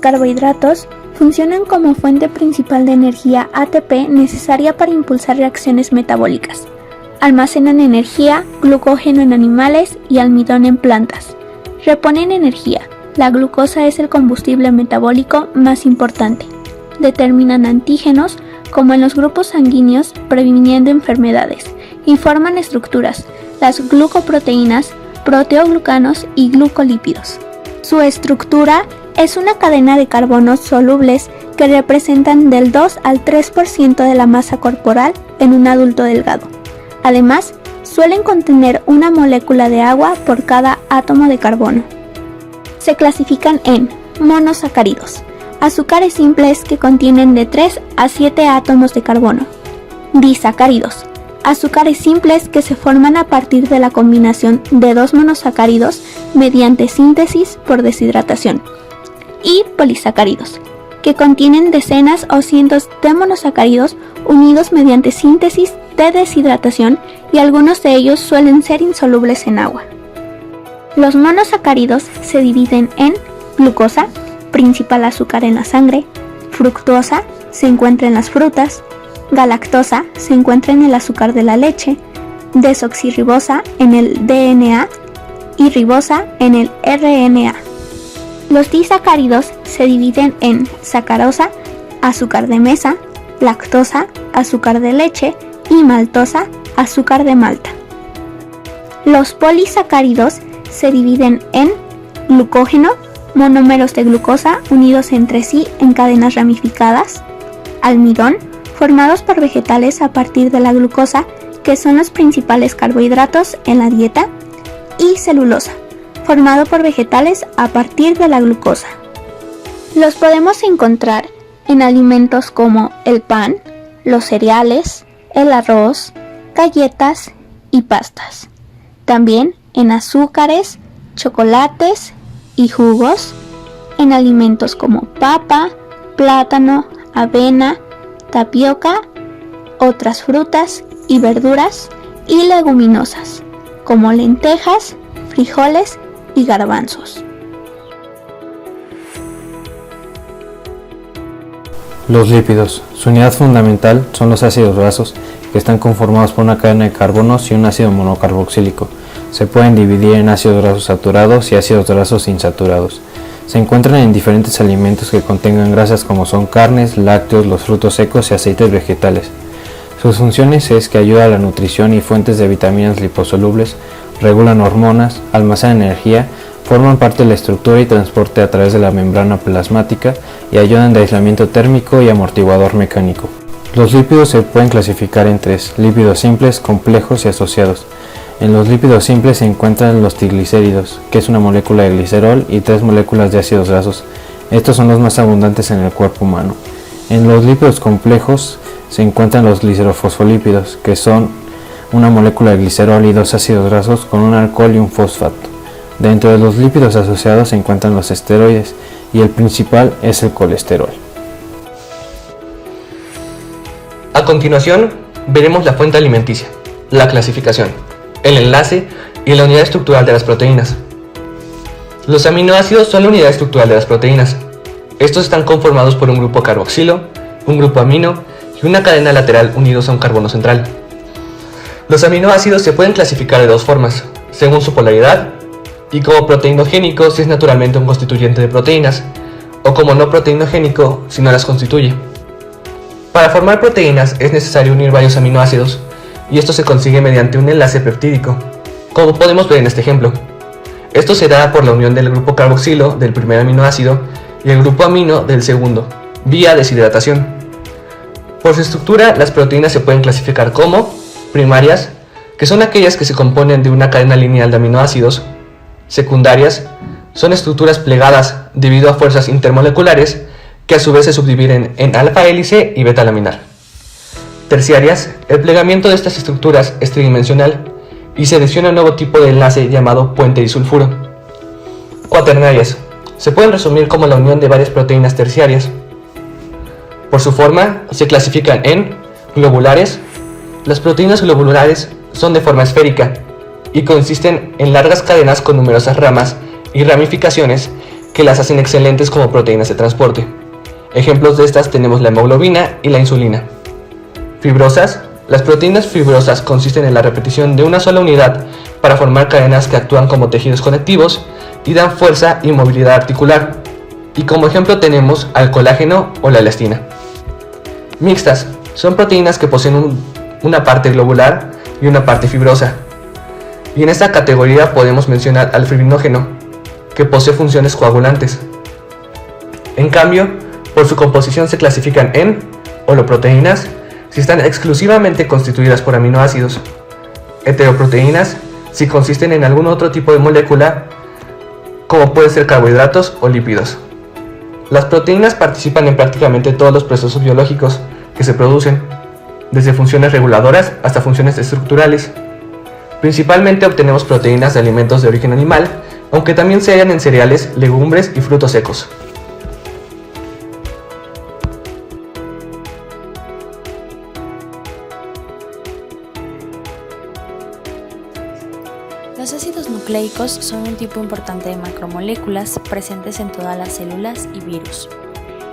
carbohidratos funcionan como fuente principal de energía ATP necesaria para impulsar reacciones metabólicas. Almacenan energía, glucógeno en animales y almidón en plantas. Reponen energía. La glucosa es el combustible metabólico más importante. Determinan antígenos, como en los grupos sanguíneos, previniendo enfermedades, y forman estructuras, las glucoproteínas, proteoglucanos y glucolípidos. Su estructura es una cadena de carbonos solubles que representan del 2 al 3% de la masa corporal en un adulto delgado. Además, suelen contener una molécula de agua por cada átomo de carbono. Se clasifican en monosacáridos, azúcares simples que contienen de 3 a 7 átomos de carbono. Disacáridos, azúcares simples que se forman a partir de la combinación de dos monosacáridos mediante síntesis por deshidratación. Y polisacáridos, que contienen decenas o cientos de monosacáridos unidos mediante síntesis de deshidratación, y algunos de ellos suelen ser insolubles en agua. Los monosacáridos se dividen en glucosa, principal azúcar en la sangre; fructosa, se encuentra en las frutas; galactosa, se encuentra en el azúcar de la leche; desoxirribosa en el DNA y ribosa en el RNA. Los disacáridos se dividen en sacarosa, azúcar de mesa; lactosa, azúcar de leche; y maltosa, azúcar de malta. Los polisacáridos se dividen en glucógeno, monómeros de glucosa unidos entre sí en cadenas ramificadas; almidón, formados por vegetales a partir de la glucosa, que son los principales carbohidratos en la dieta; y celulosa, formado por vegetales a partir de la glucosa. Los podemos encontrar en alimentos como el pan, los cereales, el arroz, galletas y pastas. También en azúcares, chocolates y jugos, en alimentos como papa, plátano, avena, tapioca, otras frutas y verduras, y leguminosas, como lentejas, frijoles y garbanzos. Los lípidos. Su unidad fundamental son los ácidos grasos, que están conformados por una cadena de carbonos y un ácido monocarboxílico. Se pueden dividir en ácidos grasos saturados y ácidos grasos insaturados. Se encuentran en diferentes alimentos que contengan grasas, como son carnes, lácteos, los frutos secos y aceites vegetales. Sus funciones es que ayuda a la nutrición y fuentes de vitaminas liposolubles, regulan hormonas, almacenan energía, forman parte de la estructura y transporte a través de la membrana plasmática y ayudan de aislamiento térmico y amortiguador mecánico. Los lípidos se pueden clasificar en tres: lípidos simples, complejos y asociados. En los lípidos simples se encuentran los triglicéridos, que es una molécula de glicerol y 3 moléculas de ácidos grasos. Estos son los más abundantes en el cuerpo humano. En los lípidos complejos se encuentran los glicerofosfolípidos, que son una molécula de glicerol y 2 ácidos grasos con un alcohol y un fosfato. Dentro de los lípidos asociados se encuentran los esteroides, y el principal es el colesterol. A continuación, veremos la fuente alimenticia, la clasificación, el enlace y la unidad estructural de las proteínas. Los aminoácidos son la unidad estructural de las proteínas. Estos están conformados por un grupo carboxilo, un grupo amino y una cadena lateral unidos a un carbono central. Los aminoácidos se pueden clasificar de dos formas, según su polaridad, y como proteinogénico si es naturalmente un constituyente de proteínas, o como no proteinogénico si no las constituye. Para formar proteínas es necesario unir varios aminoácidos, y esto se consigue mediante un enlace peptídico, como podemos ver en este ejemplo. Esto se da por la unión del grupo carboxilo del primer aminoácido y el grupo amino del segundo, vía deshidratación. Por su estructura, las proteínas se pueden clasificar como primarias, que son aquellas que se componen de una cadena lineal de aminoácidos; secundarias, son estructuras plegadas debido a fuerzas intermoleculares que a su vez se subdividen en alfa hélice y beta laminar. Terciarias, el plegamiento de estas estructuras es tridimensional y se adiciona un nuevo tipo de enlace llamado puente disulfuro. Cuaternarias, se pueden resumir como la unión de varias proteínas terciarias. Por su forma, se clasifican en globulares. Las proteínas globulares son de forma esférica y consisten en largas cadenas con numerosas ramas y ramificaciones que las hacen excelentes como proteínas de transporte. Ejemplos de estas tenemos la hemoglobina y la insulina. Fibrosas. Las proteínas fibrosas consisten en la repetición de una sola unidad para formar cadenas que actúan como tejidos conectivos y dan fuerza y movilidad articular. Y como ejemplo tenemos al colágeno o la elastina. Mixtas. Son proteínas que poseen una parte globular y una parte fibrosa. Y en esta categoría podemos mencionar al fibrinógeno, que posee funciones coagulantes. En cambio, por su composición se clasifican en holoproteínas si están exclusivamente constituidas por aminoácidos, heteroproteínas si consisten en algún otro tipo de molécula, como puede ser carbohidratos o lípidos. Las proteínas participan en prácticamente todos los procesos biológicos que se producen, desde funciones reguladoras hasta funciones estructurales. Principalmente obtenemos proteínas de alimentos de origen animal, aunque también se hallan en cereales, legumbres y frutos secos. Los ácidos nucleicos son un tipo importante de macromoléculas presentes en todas las células y virus.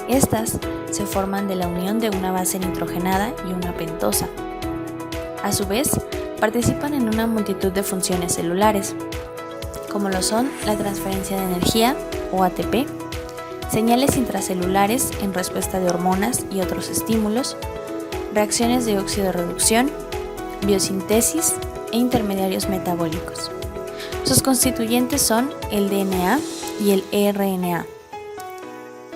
Estas se forman de la unión de una base nitrogenada y una pentosa. A su vez, participan en una multitud de funciones celulares, como lo son la transferencia de energía o ATP, señales intracelulares en respuesta de hormonas y otros estímulos, reacciones de óxido de reducción, biosintesis e intermediarios metabólicos. Sus constituyentes son el DNA y el RNA.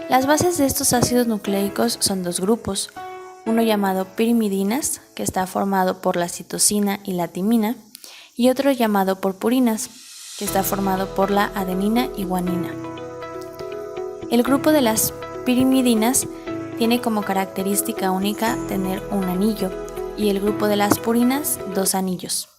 Las bases de estos ácidos nucleicos son dos grupos, uno llamado pirimidinas, que está formado por la citosina y la timina, y otro llamado purpurinas, que está formado por la adenina y guanina. El grupo de las pirimidinas tiene como característica única tener un anillo, y el grupo de las purinas 2 anillos.